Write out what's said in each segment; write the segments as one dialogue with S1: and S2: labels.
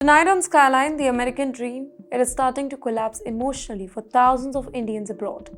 S1: Tonight on Skyline, the American dream, it is starting to collapse emotionally for thousands of Indians abroad.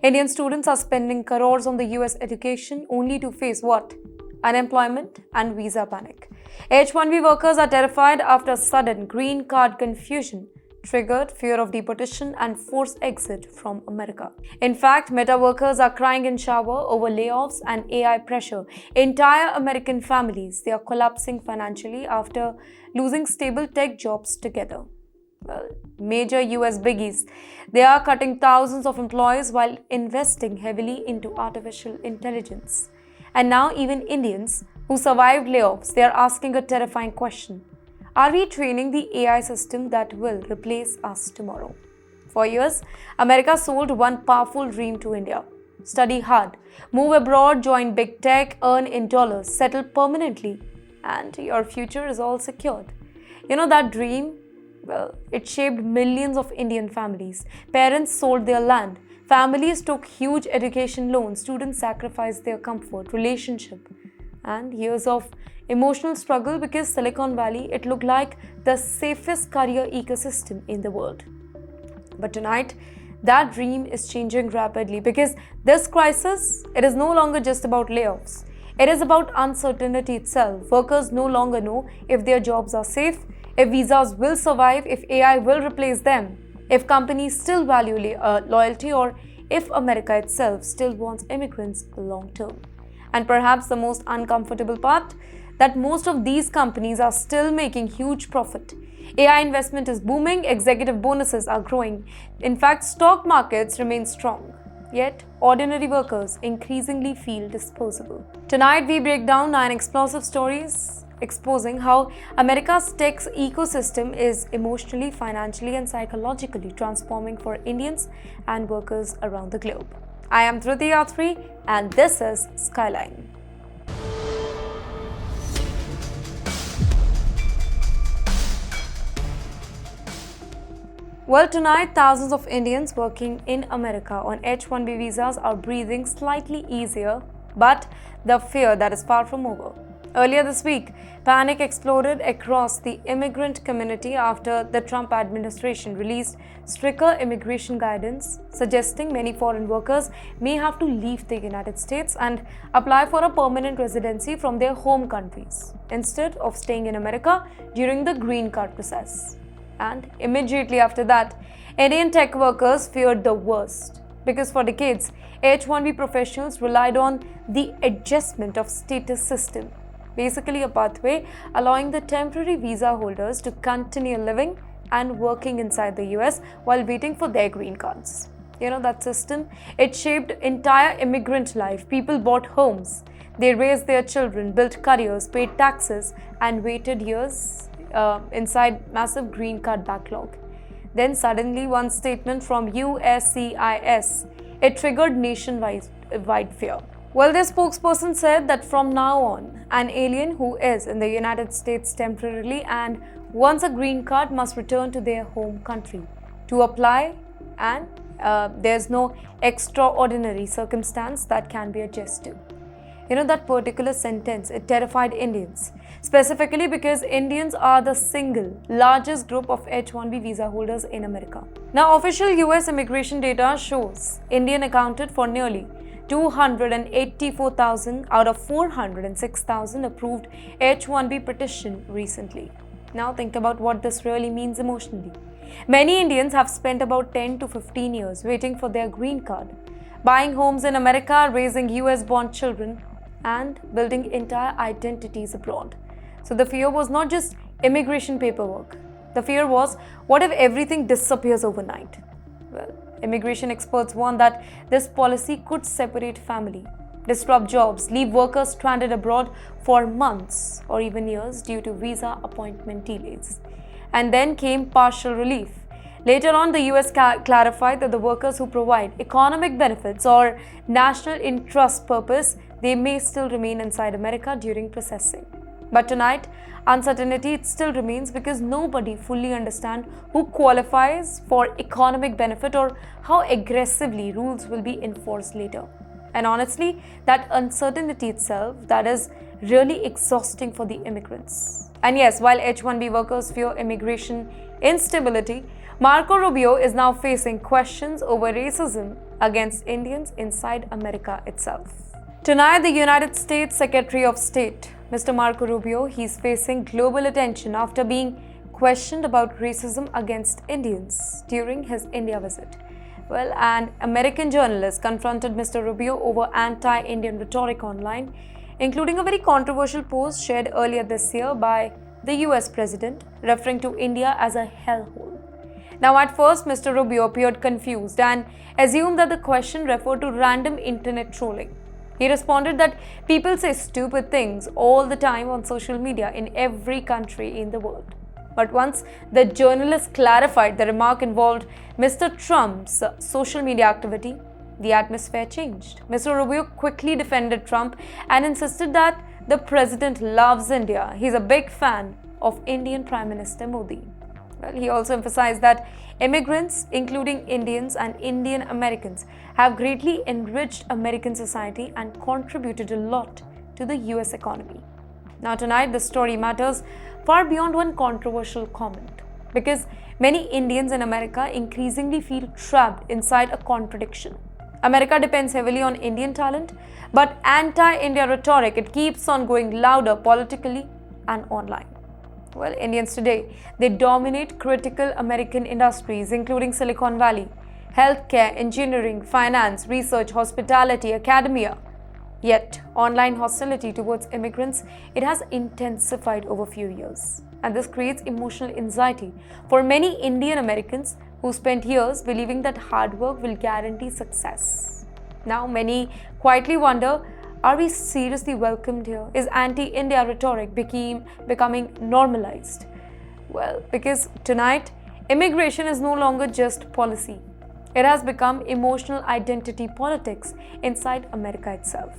S1: Indian students are spending crores on the US education only to face what? Unemployment and visa panic. H-1B workers are terrified after sudden green card confusion triggered fear of deportation and forced exit from America. In fact, Meta workers are crying in shower over layoffs and AI pressure. Entire American families, they are collapsing financially after losing stable tech jobs together. Well, major US biggies, they are cutting thousands of employees while investing heavily into artificial intelligence. And now even Indians who survived layoffs, they are asking a terrifying question. Are we training the AI system that will replace us tomorrow? For years, America sold one powerful dream to India. Study hard, move abroad, join big tech, earn in dollars, settle permanently, and your future is all secured. You know that dream? Well, it shaped millions of Indian families. Parents sold their land. Families took huge education loans. Students sacrificed their comfort, relationship, and years of emotional struggle because Silicon Valley, it looked like the safest career ecosystem in the world. But tonight, that dream is changing rapidly because this crisis, it is no longer just about layoffs. It is about uncertainty itself. Workers no longer know if their jobs are safe, if visas will survive, if AI will replace them, if companies still value loyalty, or if America itself still wants immigrants long term. And perhaps the most uncomfortable part, that most of these companies are still making huge profit. AI investment is booming, executive bonuses are growing. In fact, stock markets remain strong. Yet, ordinary workers increasingly feel disposable. Tonight, we break down 9 explosive stories exposing how America's tech ecosystem is emotionally, financially, and psychologically transforming for Indians and workers around the globe. I am Driti, and this is Skyline. Well, tonight, thousands of Indians working in America on H-1B visas are breathing slightly easier, but the fear that is far from over. Earlier this week, panic exploded across the immigrant community after the Trump administration released stricter immigration guidance, suggesting many foreign workers may have to leave the United States and apply for a permanent residency from their home countries, instead of staying in America during the green card process. And immediately after that, Indian tech workers feared the worst because for decades, H-1B professionals relied on the adjustment of status system, basically a pathway allowing the temporary visa holders to continue living and working inside the US while waiting for their green cards. You know, that system, it shaped entire immigrant life. People bought homes, they raised their children, built careers, paid taxes, and waited years inside massive green card backlog. Then suddenly one statement from USCIS, it triggered nationwide fear. Well, their spokesperson said that from now on, an alien who is in the United States temporarily and wants a green card must return to their home country to apply, and there's no extraordinary circumstance that can be adjusted to. You know, that particular sentence, it terrified Indians, specifically because Indians are the single largest group of H-1B visa holders in America. Now, official US immigration data shows Indian accounted for nearly 284,000 out of 406,000 approved H-1B petition recently. Now think about what this really means emotionally. Many Indians have spent about 10 to 15 years waiting for their green card, buying homes in America, raising US-born children, and building entire identities abroad. So the fear was not just immigration paperwork. The fear was, what if everything disappears overnight? Well, immigration experts warn that this policy could separate family, disrupt jobs, leave workers stranded abroad for months or even years due to visa appointment delays. And then came partial relief. Later on, the US clarified that the workers who provide economic benefits or national interest purpose, they may still remain inside America during processing. But tonight, uncertainty it still remains because nobody fully understands who qualifies for economic benefit or how aggressively rules will be enforced later. And honestly, that uncertainty itself, that is really exhausting for the immigrants. And yes, while H-1B workers fear immigration instability, Marco Rubio is now facing questions over racism against Indians inside America itself. Tonight, the United States Secretary of State, Mr. Marco Rubio, he's facing global attention after being questioned about racism against Indians during his India visit. Well, an American journalist confronted Mr. Rubio over anti-Indian rhetoric online, including a very controversial post shared earlier this year by the US president, referring to India as a hellhole. Now, at first, Mr. Rubio appeared confused and assumed that the question referred to random internet trolling. He responded that people say stupid things all the time on social media in every country in the world. But once the journalist clarified the remark involved Mr. Trump's social media activity, the atmosphere changed. Mr. Rubio quickly defended Trump and insisted that the president loves India. He's a big fan of Indian Prime Minister Modi. Well, he also emphasized that immigrants, including Indians and Indian Americans, have greatly enriched American society and contributed a lot to the US economy. Now, tonight, the story matters far beyond one controversial comment, because many Indians in America increasingly feel trapped inside a contradiction. America depends heavily on Indian talent, but anti-India rhetoric, it keeps on going louder politically and online. Well, Indians today, they dominate critical American industries, including Silicon Valley, healthcare, engineering, finance, research, hospitality, academia. Yet, online hostility towards immigrants, it has intensified over a few years. And this creates emotional anxiety for many Indian Americans who spent years believing that hard work will guarantee success. Now, many quietly wonder, are we seriously welcomed here? Is anti-India rhetoric becoming normalized? Well, because tonight, immigration is no longer just policy. It has become emotional identity politics inside America itself.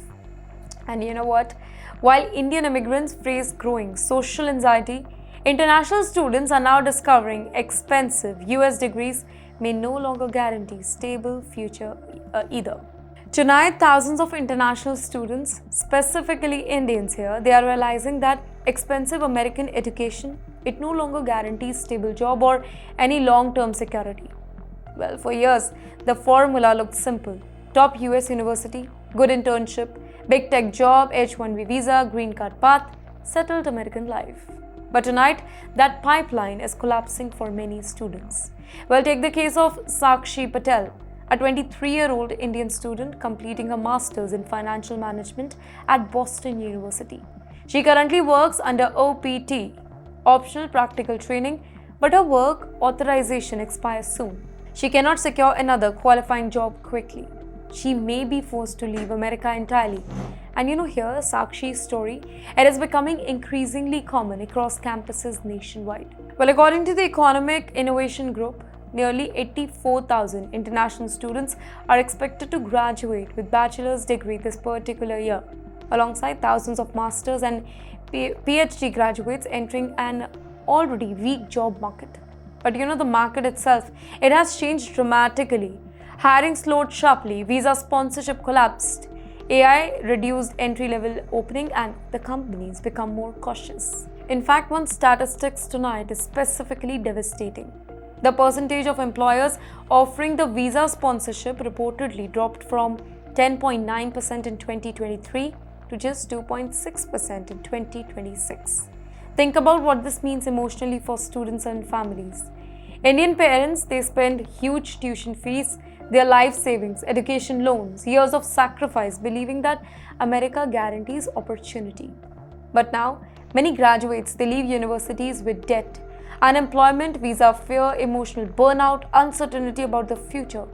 S1: And you know what? While Indian immigrants face growing social anxiety, international students are now discovering expensive US degrees may no longer guarantee stable future either. Tonight, thousands of international students, specifically Indians here, they are realizing that expensive American education, it no longer guarantees stable job or any long-term security. Well, for years, the formula looked simple. Top US university, good internship, big tech job, H-1B visa, green card path, settled American life. But tonight, that pipeline is collapsing for many students. Well, take the case of Sakshi Patel, a 23-year-old Indian student completing a master's in financial management at Boston University. She currently works under OPT, optional practical training, but her work authorization expires soon. She cannot secure another qualifying job quickly. She may be forced to leave America entirely. And here, Sakshi's story, it is becoming increasingly common across campuses nationwide. Well, according to the Economic Innovation Group, nearly 84,000 international students are expected to graduate with bachelor's degree this particular year, alongside thousands of master's and PhD graduates entering an already weak job market. But the market itself, it has changed dramatically. Hiring slowed sharply, visa sponsorship collapsed, AI reduced entry-level opening, and the companies become more cautious. In fact, one statistics tonight is specifically devastating. The percentage of employers offering the visa sponsorship reportedly dropped from 10.9% in 2023 to just 2.6% in 2026. Think about what this means emotionally for students and families. Indian parents, they spend huge tuition fees, their life savings, education loans, years of sacrifice, believing that America guarantees opportunity. But now, many graduates, they leave universities with debt, unemployment, visa fear, emotional burnout, uncertainty about the future.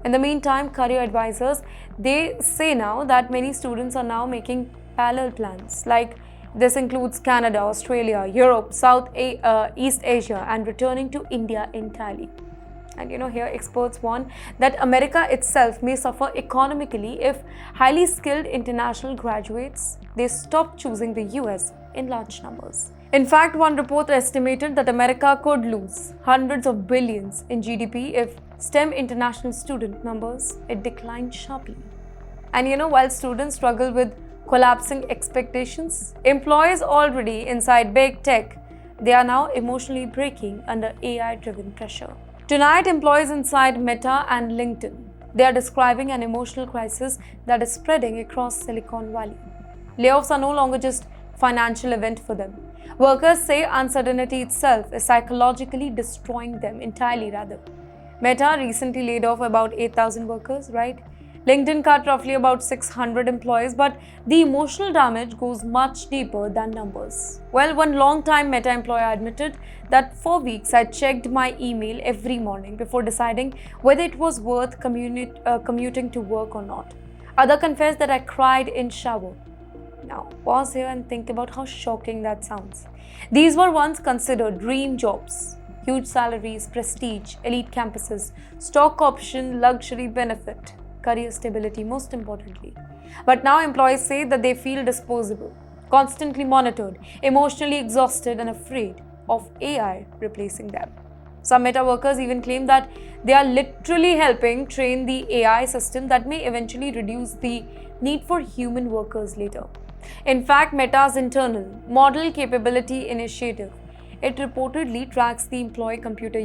S1: In the meantime, career advisors, they say now that many students are now making parallel plans. Like this includes Canada, Australia, Europe, East Asia, and returning to India entirely. And here experts warn that America itself may suffer economically if highly skilled international graduates, they stop choosing the US in large numbers. In fact, one report estimated that America could lose hundreds of billions in GDP if STEM international student numbers, it declined sharply. And while students struggle with collapsing expectations. Employees already inside big tech, they are now emotionally breaking under AI-driven pressure. Tonight, employees inside Meta and LinkedIn, they are describing an emotional crisis that is spreading across Silicon Valley. Layoffs are no longer just financial event for them. Workers say uncertainty itself is psychologically destroying them entirely rather. Meta recently laid off about 8,000 workers, right? LinkedIn cut roughly about 600 employees, but the emotional damage goes much deeper than numbers. Well, one long-time Meta employee admitted that for weeks I checked my email every morning before deciding whether it was worth commuting to work or not. Others confessed that I cried in shower. Now, pause here and think about how shocking that sounds. These were once considered dream jobs. Huge salaries, prestige, elite campuses, stock option, luxury benefit, career stability most importantly. But now employees say that they feel disposable, constantly monitored, emotionally exhausted and afraid of AI replacing them. Some Meta workers even claim that they are literally helping train the AI system that may eventually reduce the need for human workers later. In fact, Meta's internal Model Capability Initiative, it reportedly tracks the employee computer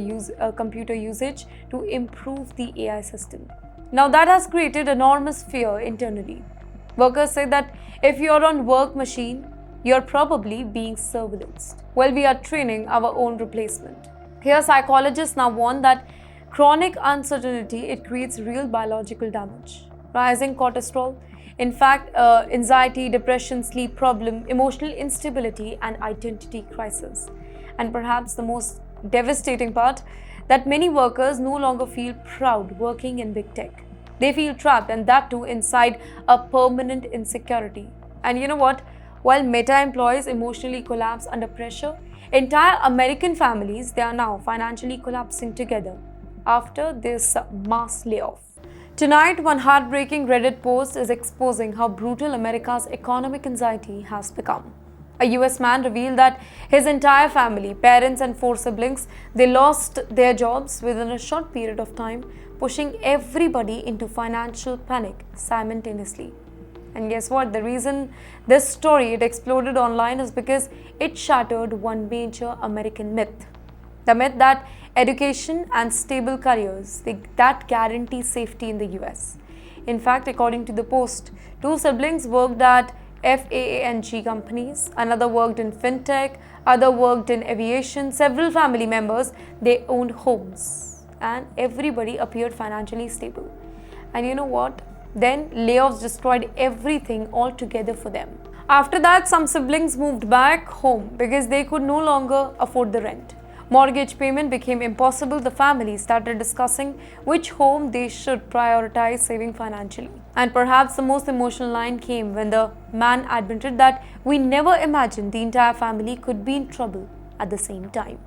S1: usage to improve the AI system. Now that has created enormous fear internally. Workers say that if you're on work machine, you're probably being surveillanced. Well, we are training our own replacement. Here, psychologists now warn that chronic uncertainty, it creates real biological damage. Rising cortisol, in fact, anxiety, depression, sleep problem, emotional instability, and identity crisis. And perhaps the most devastating part, that many workers no longer feel proud working in big tech. They feel trapped, and that too inside a permanent insecurity. And you know what? While Meta employees emotionally collapse under pressure, entire American families, they are now financially collapsing together after this mass layoff. Tonight, one heartbreaking Reddit post is exposing how brutal America's economic anxiety has become. A US man revealed that his entire family, parents and 4 siblings, they lost their jobs within a short period of time, pushing everybody into financial panic simultaneously. And guess what? The reason this story it exploded online is because it shattered one major American myth. The myth that education and stable careers that guarantee safety in the US. In fact, according to the post, 2 siblings worked at FAANG companies, another worked in fintech, other worked in aviation, several family members, they owned homes and everybody appeared financially stable. And you know what? Then layoffs destroyed everything altogether for them. After that, some siblings moved back home because they could no longer afford the rent. Mortgage payment became impossible. The family started discussing which home they should prioritize saving financially. And perhaps the most emotional line came when the man admitted that we never imagined the entire family could be in trouble at the same time.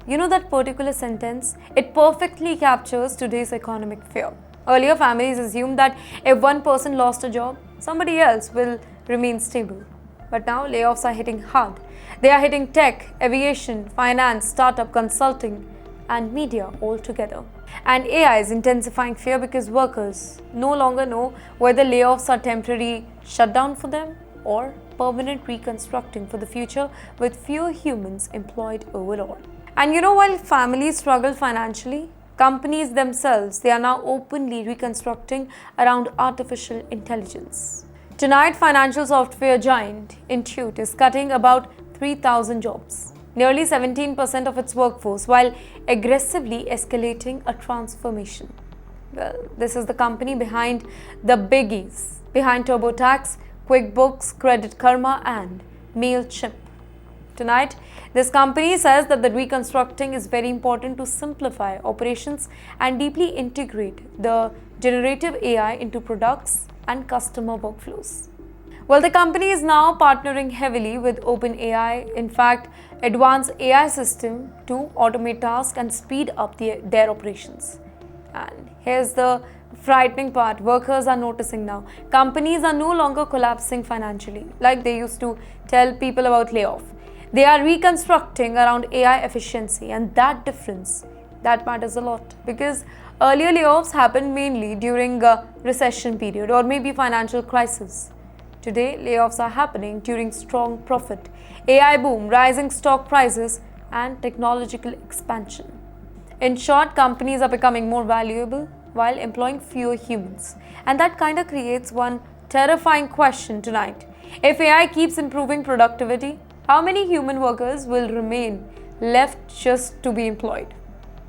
S1: You know, that particular sentence, it perfectly captures today's economic fear. Earlier, families assumed that if one person lost a job, somebody else will remain stable. But now layoffs are hitting hard. They are hitting tech, aviation, finance, startup, consulting, and media all together. And AI is intensifying fear because workers no longer know whether layoffs are temporary shutdown for them or permanent reconstructing for the future with fewer humans employed overall. And you know, while families struggle financially, companies themselves, they are now openly reconstructing around artificial intelligence. Tonight, financial software giant Intuit is cutting about 3,000 jobs, nearly 17% of its workforce, while aggressively escalating a transformation. Well, this is the company behind the biggies, behind TurboTax, QuickBooks, Credit Karma, and MailChimp. Tonight, this company says that the reconstructing is very important to simplify operations and deeply integrate the generative AI into products and customer workflows. Well, the company is now partnering heavily with OpenAI, in fact, advanced AI system to automate tasks and speed up their operations. And here's the frightening part, workers are noticing now. Companies are no longer collapsing financially like they used to tell people about layoff. They are reconstructing around AI efficiency, and that difference, that matters a lot because earlier layoffs happened mainly during a recession period or maybe financial crisis. Today, layoffs are happening during strong profit, AI boom, rising stock prices, and technological expansion. In short, companies are becoming more valuable while employing fewer humans. And that kind of creates one terrifying question tonight. If AI keeps improving productivity, how many human workers will remain left just to be employed?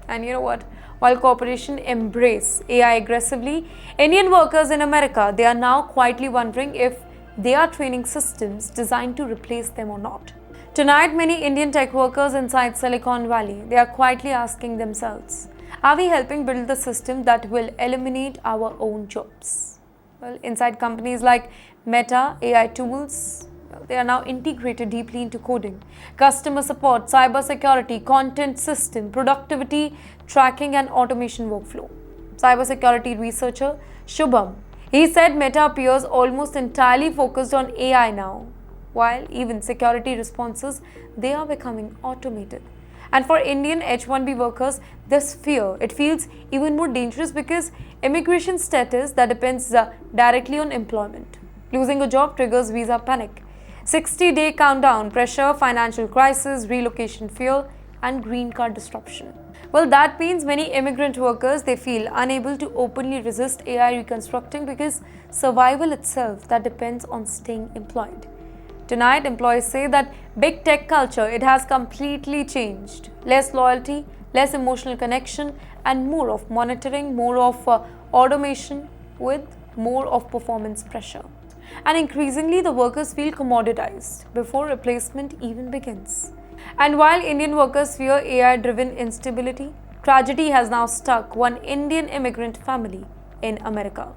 S1: And you know what? While corporations embrace AI aggressively, Indian workers in America, they are now quietly wondering if they are training systems designed to replace them or not. Tonight, many Indian tech workers inside Silicon Valley, they are quietly asking themselves, are we helping build the system that will eliminate our own jobs? Well, inside companies like Meta, AI tools, they are now integrated deeply into coding, customer support, cybersecurity, content system, productivity, tracking and automation workflow. Cybersecurity researcher Shubham, he said Meta appears almost entirely focused on AI now, while even security responses, they are becoming automated. And for Indian H-1B workers, this fear, it feels even more dangerous because immigration status that depends directly on employment. Losing a job triggers visa panic, 60-day countdown, pressure, financial crisis, relocation fear, and green card disruption. Well, that means many immigrant workers, they feel unable to openly resist AI reconstructing because survival itself that depends on staying employed. Tonight, employees say that big tech culture, it has completely changed. Less loyalty, less emotional connection, and more of monitoring, more of automation with more of performance pressure. And increasingly, the workers feel commoditized before replacement even begins. And while Indian workers fear AI-driven instability, tragedy has now struck one Indian immigrant family in America.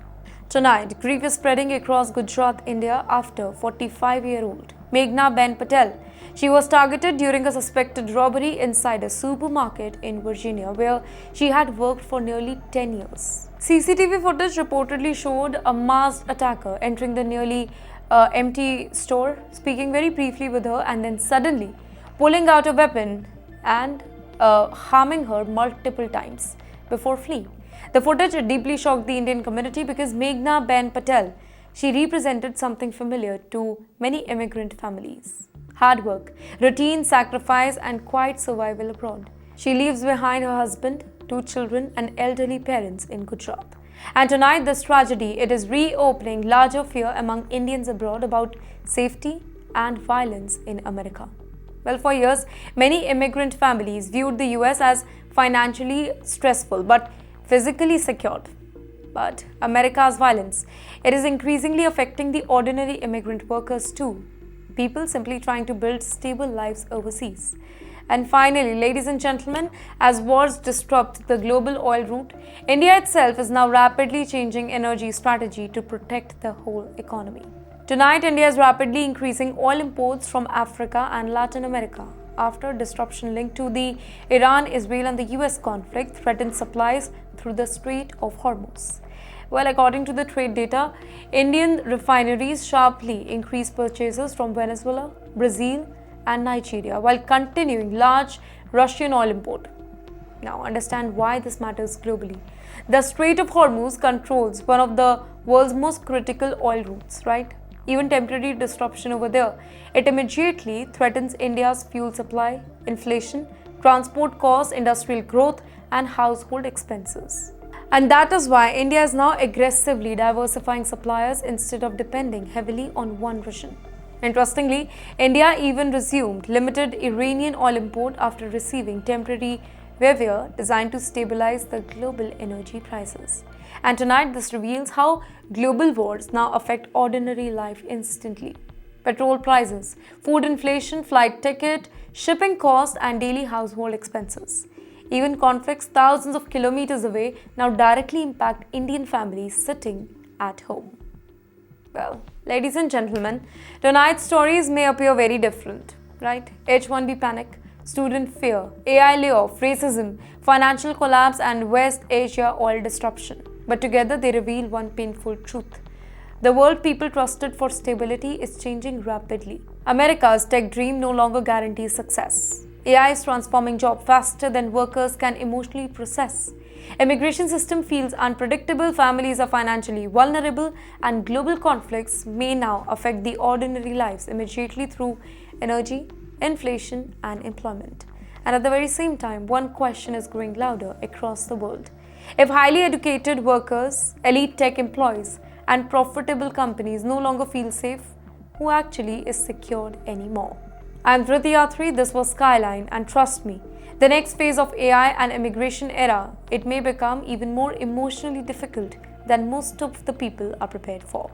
S1: Tonight, grief is spreading across Gujarat, India after 45-year-old Meghna Ben Patel. She was targeted during a suspected robbery inside a supermarket in Virginia where she had worked for nearly 10 years. CCTV footage reportedly showed a masked attacker entering the nearly empty store, speaking very briefly with her and then suddenly pulling out a weapon and harming her multiple times before fleeing. The footage deeply shocked the Indian community because Meghna Ben Patel, she represented something familiar to many immigrant families. Hard work, routine, sacrifice, and quiet survival abroad. She leaves behind her husband, 2 children, and elderly parents in Gujarat. And tonight, this tragedy, it is reopening larger fear among Indians abroad about safety and violence in America. Well, for years, many immigrant families viewed the US as financially stressful but physically secured. But America's violence, it is increasingly affecting the ordinary immigrant workers too. People simply trying to build stable lives overseas. And finally, ladies and gentlemen, as wars disrupt the global oil route, India itself is now rapidly changing energy strategy to protect the whole economy. Tonight, India is rapidly increasing oil imports from Africa and Latin America after disruption linked to the Iran, Israel and the US conflict threatened supplies through the Strait of Hormuz. Well, according to the trade data, Indian refineries sharply increased purchases from Venezuela, Brazil and Nigeria while continuing large Russian oil import. Now, understand why this matters globally. The Strait of Hormuz controls one of the world's most critical oil routes, right? Even temporary disruption over there, it immediately threatens India's fuel supply, inflation, transport costs, industrial growth, and household expenses. And that is why India is now aggressively diversifying suppliers instead of depending heavily on one region. Interestingly, India even resumed limited Iranian oil import after receiving temporary waiver designed to stabilize the global energy prices. And tonight, this reveals how global wars now affect ordinary life instantly. Petrol prices, food inflation, flight ticket, shipping costs, and daily household expenses. Even conflicts thousands of kilometers away now directly impact Indian families sitting at home. Well, ladies and gentlemen, tonight's stories may appear very different, right? H-1B panic, student fear, AI layoff, racism, financial collapse, and West Asia oil disruption. But together they reveal one painful truth. The world people trusted for stability is changing rapidly. America's tech dream no longer guarantees success. AI is transforming jobs faster than workers can emotionally process. Immigration system feels unpredictable, families are financially vulnerable, and global conflicts may now affect the ordinary lives immediately through energy, inflation, and employment. And at the very same time, one question is growing louder across the world. If highly educated workers, elite tech employees, and profitable companies no longer feel safe, who actually is secured anymore? I'm Driti, this was Skyline, and trust me, the next phase of AI and immigration era, it may become even more emotionally difficult than most of the people are prepared for.